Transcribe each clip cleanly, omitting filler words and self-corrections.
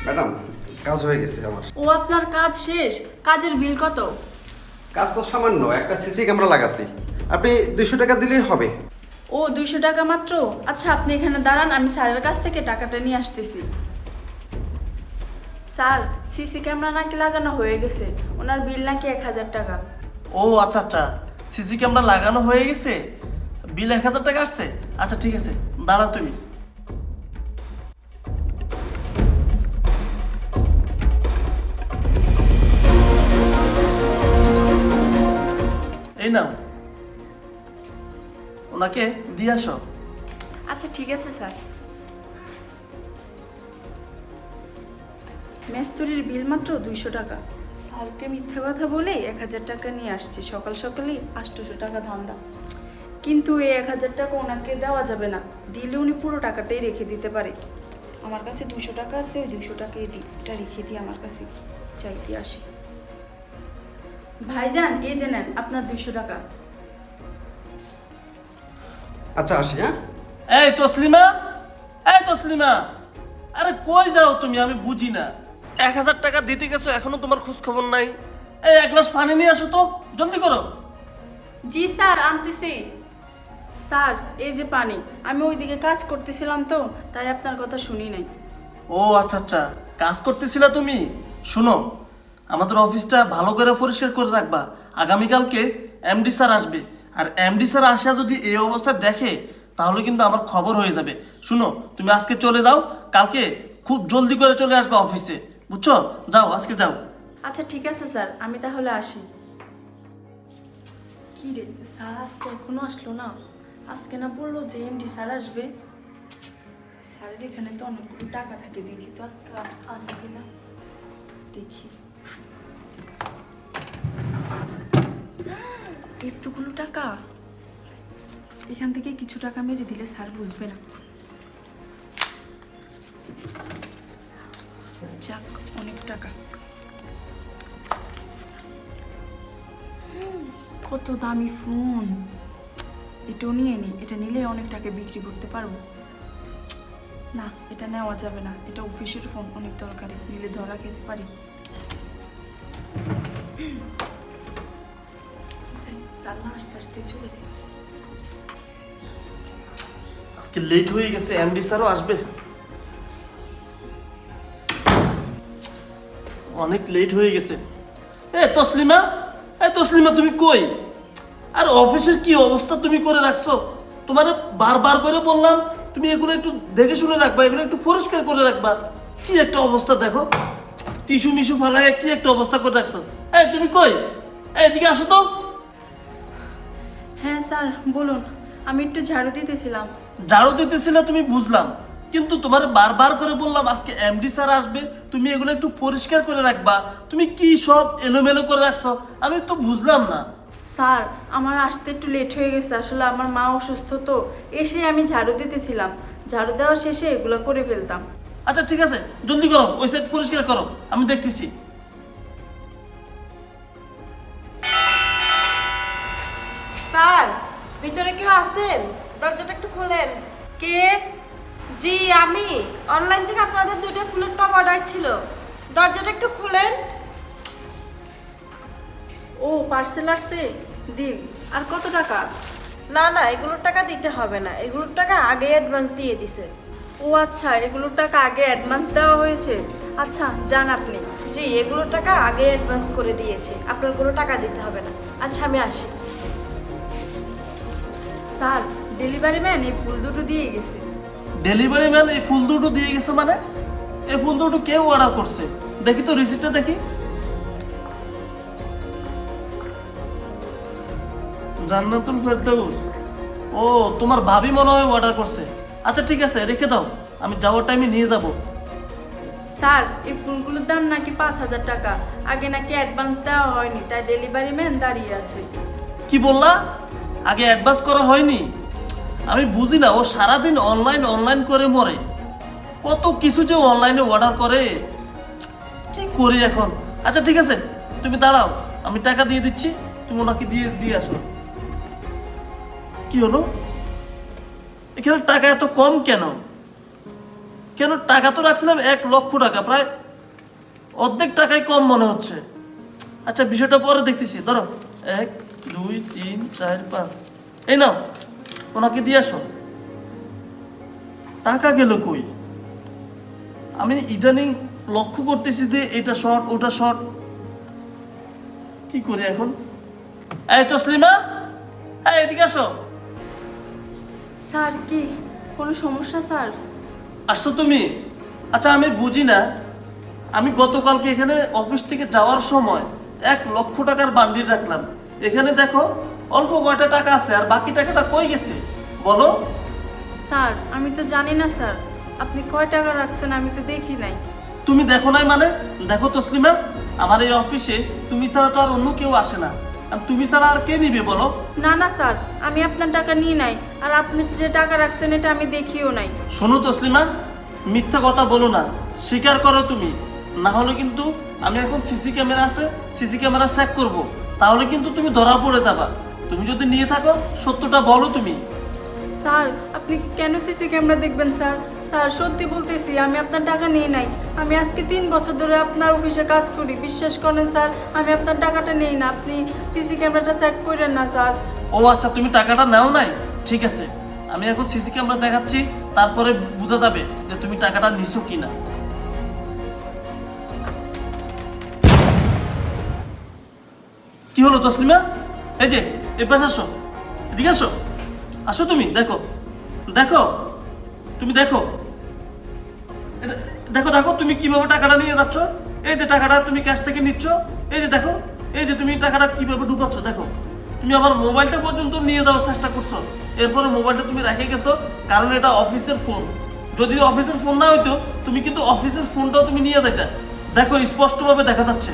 Madam, কাজ হয়ে গেছে আমার। ও আপনার কাজ শেষ? কাজের বিল কত? কাজ তো সামান্য, একটা সিসি ক্যামেরা লাগাচ্ছি। আপনি 200 টাকা দিলেই হবে। ও 200 টাকা মাত্র? আচ্ছা আপনি এখানে দাঁড়ান, আমি স্যারের কাছ থেকে টাকাটা নিয়ে আসতেছি। স্যার, সিসি ক্যামেরা নাকি লাগানো হয়ে গেছে, ওনার বিল নাকি 1000 টাকা। ও আচ্ছা আচ্ছা, সিসি ক্যামেরা লাগানো হয়ে গেছে, বিল 1000 টাকা আসছে। আচ্ছা ঠিক আছে, দাঁড়াও তুমি। এই নাও, ওনাকে দিয়ে আসো। আচ্ছা ঠিক আছে স্যার। মেস্তুরির বিল মাত্র 200 টাকা। স্যারকে মিথ্যা কথা বলে 1000 টাকা নিয়ে আসছি, সকাল সকালেই 800 টাকা ধান্দা। কিন্তু এই 1000 টাকা ওনাকে দেওয়া যাবে না, দিলে উনি পুরো টাকাটাই রেখে দিতে পারে। আমার কাছে 200 টাকা আছে, ওই 200 টাকাই দিই, এটা রেখে দিই, আমার কাছে চাইতে আসি। ভাইজান, এই যে নেন আপনার 200 টাকা। আচ্ছা আসি, হ্যাঁ? এই তসলিমা, এই তসলিমা, আরে কই যাও তুমি? আমি বুঝি না, 1000 টাকা দিতে গেছো, এখনো তোমার খোঁজ খবর নাই। এই এক গ্লাস পানি নিয়ে আসো তো, জলদি করো। জি স্যার, আনতেছি। স্যার, এই যে পানি। আমি ওইদিকে কাজ করতেছিলাম তো, তাই আপনার কথা শুনি নাই। ও আচ্ছা আচ্ছা, কাজ করতেছিলা তুমি। শুনো, আমাদের অফিসটা ভালো করে পরিষ্কার করে রাখবা। আগামীকালকে এমডি স্যার আসবে, আর এমডি স্যার আসা যদি এই অবস্থা দেখে তাহলে কিন্তু আমার খবর হয়ে যাবে। শুনো, তুমি আজকে চলে যাও, কালকে খুব জলদি করে চলে আসবে অফিসে, বুঝছো? যাও, আজকে যাও। আচ্ছা ঠিক আছে স্যার, আমি তাহলে আসি। কি রে, স্যার আজকে এখনো আসলো না? আজকে না বললো যে এমডি স্যার আসবে। স্যারের এখানে তো অনেকগুলো টাকা থাকে, দেখি তো আজকে আসে কিনা। দেখি, এতগুলো টাকা। এখান থেকে কিছু টাকা মেরে দিলে স্যার বুঝবে না। যাক, অনেক টাকা। কত দামি ফোন, এটাও নিয়ে নিই। এটা নিলে অনেক টাকা বিক্রি করতে পারবো। না, এটা নেওয়া যাবে না, এটা অফিসের ফোন, অনেক দরকারি, নিলে ধরা খেতে পারি। স্যার না আস্তে আস্তে চলে যাই। আজকে লেট হয়ে গেছে, এমডি স্যারও আসবে। অনেক লেট হয়ে গেছে। এ তসলিমা, এই তসলিমা, তুমি কই? আর অফিসের কি অবস্থা তুমি করে রাখছো? তোমার বারবার করে বললাম তুমি এগুলো একটু দেখে শুনে রাখবা, এগুলো একটু পরিষ্কার করে রাখবা। কি একটা অবস্থা দেখো, টিস্যু মিশু ফালায় কি একটা অবস্থা করে রাখছো। এই তুমি কই? এই এদিকে আসো তো। হ্যাঁ স্যার বলুন, আমি একটু ঝাড়ু দিতেছিলাম। ঝাড়ু দিতেছিলে তুমি, বুঝলাম, কিন্তু তোমার বারবার করে বললাম আজকে এমডি স্যার আসবে, তুমি এগুলো একটু পরিষ্কার করে রাখবা। তুমি কি সব এলোমেলো করে রাখছো, আমি তো বুঝলাম না। স্যার, আমার আসতে একটু লেট হয়ে গেছে, আসলে আমার মা অসুস্থ তো, এসে আমি ঝাড়ু দিতেছিলাম, ঝাড়ু দেওয়া শেষে এগুলো করে ফেলতাম। আচ্ছা ঠিক আছে, জলদি করো, ওই সাইড পরিষ্কার করো, আমি দেখতেছি। স্যার, ভিতরে কেউ আছেন? দরজাটা একটু খোলেন। কে? জি আমি, অনলাইন থেকে আপনাদের 2টা ফুলের টব অর্ডার ছিল, দরজাটা একটু খুলেন। ও পার্সেল আসছে, দিন। আর কত টাকা? না না, এগুলোর টাকা দিতে হবে না, এগুলোর টাকা আগে অ্যাডভান্স দিয়ে দিছে। ও আচ্ছা, এগুলোর টাকা আগে অ্যাডভান্স দেওয়া হয়েছে। আচ্ছা যান আপনি। জি, এগুলোর টাকা আগে অ্যাডভান্স করে দিয়েছে, আপনার কোনো টাকা দিতে হবে না। আচ্ছা আমি আসি। স্যার, ডেলিভারি ম্যান এই ফুল দুটো দিয়ে গেছে। ডেলিভারি ম্যান এই ফুল দুটো দিয়ে গেছে মানে? এই ফুল দুটো কেউ অর্ডার করছে? দেখি তো রিসিপ্টটা দেখি। জান্নাতুল ফেরদৌস, ও তোমার ভাবি মনে হয় অর্ডার করছে। আচ্ছা ঠিক আছে, রেখে দাও, আমি যাওয়ার টাইমে নিয়ে যাব। স্যার, এই ফুলগুলোর দাম নাকি 5000 টাকা, আগে নাকি অ্যাডভান্স দেওয়া হয়নি, তাই ডেলিভারি ম্যান দাঁড়িয়ে আছে। কি বললা? আগে অ্যাডভান্স করা হয়নি? আমি বুঝি না, ও সারাদিন অনলাইন অনলাইন করে মরে, কত কিছু যে অনলাইনে অর্ডার করে, কি করি এখন? আচ্ছা ঠিক আছে, তুমি দাঁড়াও, আমি টাকা দিয়ে দিচ্ছি, তুমি ওনাকে দিয়ে দিয়ে আসো। কি হলো, এখানে টাকা এত কম কেন? কেন টাকা তো রাখছিলাম 1 লক্ষ টাকা, প্রায় অর্ধেক টাকায় কম মনে হচ্ছে। আচ্ছা বিষয়টা পরে দেখতেছি, ধরো 1 2 3 4 5, এই নাও ওনাকে দিয়ে আসো। টাকা গেল কই? আমি ইদানিং লক্ষ্য করতেছি যে এটা শর্ট ওটা শর্ট, কি করি এখন? এই তসলিমা, এই এদিকে আসো। স্যার কি কোনো সমস্যা স্যার? আসছো তুমি? আচ্ছা আমি বুঝি না, আমি গতকালকে এখানে অফিস থেকে যাওয়ার সময় 1 লক্ষ টাকার বান্ডিল রাখলাম, এখানে দেখো অল্প কয়টা টাকা আছে, আর বাকি টাকাটা কই গেছে বলো? স্যার আমি তো জানি না স্যার, আপনি কয় টাকা রাখছেন আমি তো দেখি নাই। তুমি দেখো নাই মানে? দেখো তসলিমা, আমার এই অফিসে তুমি ছাড়া তো আর অন্য কেউ আসে না, আর তুমি ছাড়া আর কে নিবে বলো? না না স্যার, আমি আপনার টাকা নিয়ে নাই, আর আপনি যে টাকা রাখছেন এটা আমি দেখিও নাই। শোনো তসলিমা, মিথ্যা কথা বলো না, স্বীকার করো তুমি, না হলে কিন্তু আমি এখন সিসি ক্যামেরা আছে, সিসি ক্যামেরা চেক করব, তাহলে কিন্তু তুমি ধরা পড়ে যাবা। তুমি যদি নিয়ে থাকো সত্যটা বলো তুমি। স্যার আপনি কেন সিসি ক্যামেরা দেখবেন স্যার? স্যার সত্যি বলতেছি আমি আপনার টাকা নিয়ে নাই, আমি আজকে 3 বছর ধরে আপনার অফিসে কাজ করি, বিশ্বাস করেন স্যার আমি আপনার টাকাটা নেই না, আপনি সিসি ক্যামেরাটা চেক করেন না স্যার। ও আচ্ছা, তুমি টাকাটা নাও নাই, ঠিক আছে, আমি এখন সিসি ক্যামেরা দেখাচ্ছি, তারপরে বোঝা যাবে যে তুমি টাকাটা নিছো কিনা। কি হলো তসলিমা? এই যে এ পাশে আসো, এদিকে আসো, আসো তুমি দেখো, দেখো তুমি দেখো, দেখো দেখো তুমি কিভাবে টাকাটা নিয়ে যাচ্ছ, এই যে টাকাটা তুমি ক্যাশ থেকে নিচ্ছ, এই যে দেখো, এই যে তুমি টাকাটা কিভাবে ঢুকাচ্ছ দেখো, তুমি আমার মোবাইলটা পর্যন্ত নিয়ে যাওয়ার চেষ্টা করছো, এরপরে মোবাইলটা তুমি রেখে গেছো, কারণ এটা অফিসের ফোন, যদি অফিসের ফোন না হইতো তুমি কিন্তু অফিসের ফোনটাও তুমি নিয়ে যেতে। দেখো স্পষ্টভাবে দেখা যাচ্ছে,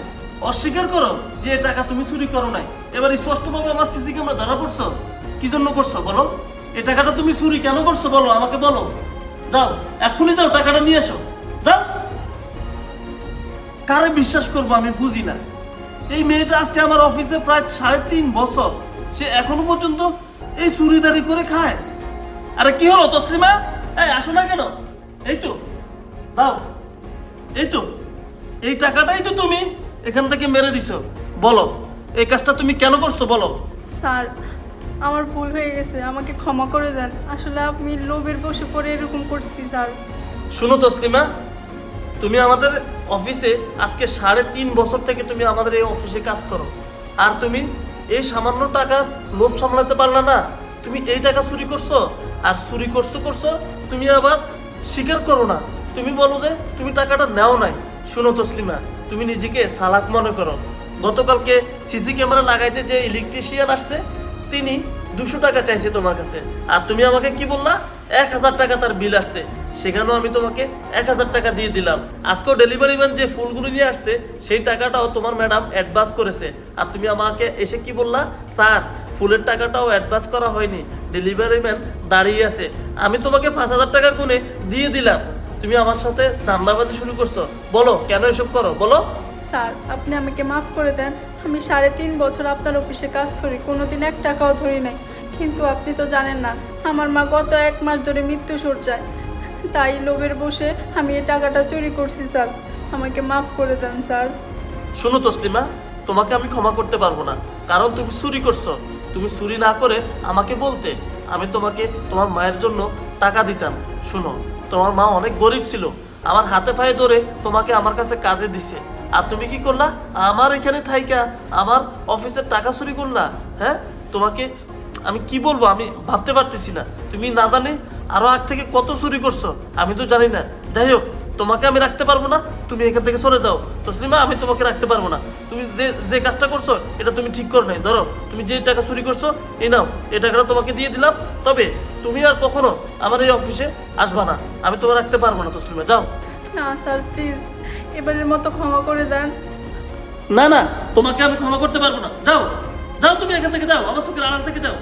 অস্বীকার করো যে এই টাকা তুমি চুরি করো নাই, এবার স্পষ্টভাবে আমার সিসি ক্যামেরা ধরা পড়ছো, কি জন্য করছো বলো? এই টাকাটা তুমি চুরি কেন করছো বলো, আমাকে বলো। যাও এক্ষুনি যাও, টাকাটা নিয়ে এসো, যাও। কারে বিশ্বাস করবো আমি বুঝি না, এই মেয়েটা আজকে আমার অফিসে প্রায় 3.5 বছর, সে এখনো পর্যন্ত এই চুরিদারি করে খায়। আরে কি হলো তসলিমা, এই আসো না কেন? এই তো দাও, এই তো এই টাকাটাই তো তুমি এখান থেকে মেরে দিছো, বলো এই কাজটা তুমি কেন করছো বলো? স্যার আমার ভুল হয়ে গেছে, আমাকে ক্ষমা করে দেন, আসলে আমি লোভের বসে পড়ে এরকম করছি স্যার। শুনো তসলিমা, তুমি আমাদের অফিসে আজকে 3.5 বছর থেকে তুমি আমাদের এই অফিসে কাজ করো, আর তুমি এই সামান্য টাকা লোভ সামলাতে পারলা না, তুমি এই টাকা চুরি করছো, আর চুরি করছো করছো তুমি আবার স্বীকার করো না, তুমি বলো যে তুমি টাকাটা নেও নাই। শুনো তসলিমা, তুমি নিজেকে চালাক মনে করো, গতকালকে সিসি ক্যামেরা লাগাইতে যে ইলেকট্রিশিয়ান আসছে তিনি 200 টাকা চাইছে তোমার কাছে, আর তুমি আমাকে কি বললা 1000 টাকা তার বিল আসছে, সেখানেও আমি তোমাকে 1000 টাকা দিয়ে দিলাম। আজকেও ডেলিভারি ম্যান যে ফুলগুলো নিয়ে আসছে সেই টাকাটাও তোমার ম্যাডাম অ্যাডভান্স করেছে, আর তুমি আমাকে এসে কি বললা, স্যার ফুলের টাকাটাও অ্যাডভান্স করা হয়নি, ডেলিভারি ম্যান দাঁড়িয়ে আছে, আমি তোমাকে 5000 টাকা গুনে দিয়ে দিলাম, তুমি আমার সাথে ধান্দাবাজি শুরু করছো, বলো কেন এসব করো বলো? স্যার আপনি আমাকে মাফ করে দেন, আমি 3.5 বছর আপনার অফিসে কাজ করি, কোনোদিন 1 টাকাও ধরি নাই, কিন্তু আপনি তো জানেন না আমার মা গত 1 মাস ধরে মৃত্যু শয্যায়, তাই লোভের বসে আমি এই টাকাটা চুরি করছি স্যার, আমাকে মাফ করে দেন স্যার। শোনো তসলিমা, তোমাকে আমি ক্ষমা করতে পারবো না, কারণ তুমি চুরি করছো, তুমি চুরি না করে আমাকে বলতে, আমি তোমাকে তোমার মায়ের জন্য টাকা দিতাম। শোনো, তোমার মা অনেক গরিব ছিল, আমার হাতে পায়ে ধরে তোমাকে আমার কাছে কাজে দিছে, আর তুমি কি করলা, আমার এখানে থাইকা আমার অফিসের টাকা চুরি করলা। হ্যাঁ, তোমাকে আমি কি বলবো আমি ভাবতে পারতেছি না, তুমি না জানি আরো আগ থেকে কত চুরি করছো আমি তো জানি না। যাই হোক, তোমাকে আমি রাখতে পারবো না, তুমি এখান থেকে সরে যাও তসলিমা, আমি তোমাকে রাখতে পারবো না, তুমি যে কাজটা করছো এটা তুমি ঠিক করো নাই। ধরো তুমি যে টাকা চুরি করছো, এই নাও, এই টাকাটা তোমাকে দিয়ে দিলাম, তবে তুমি আর কখনো আমার এই অফিসে আসবা না, আমি তোমার রাখতে পারবো না তসলিমা, যাও। না স্যার প্লিজ এবারের মতো ক্ষমা করে দেন। না না, তোমাকে আমি ক্ষমা করতে পারবো না, যাও যাও, তুমি এখান থেকে যাও, আমার চোখের আড়াল থেকে যাও।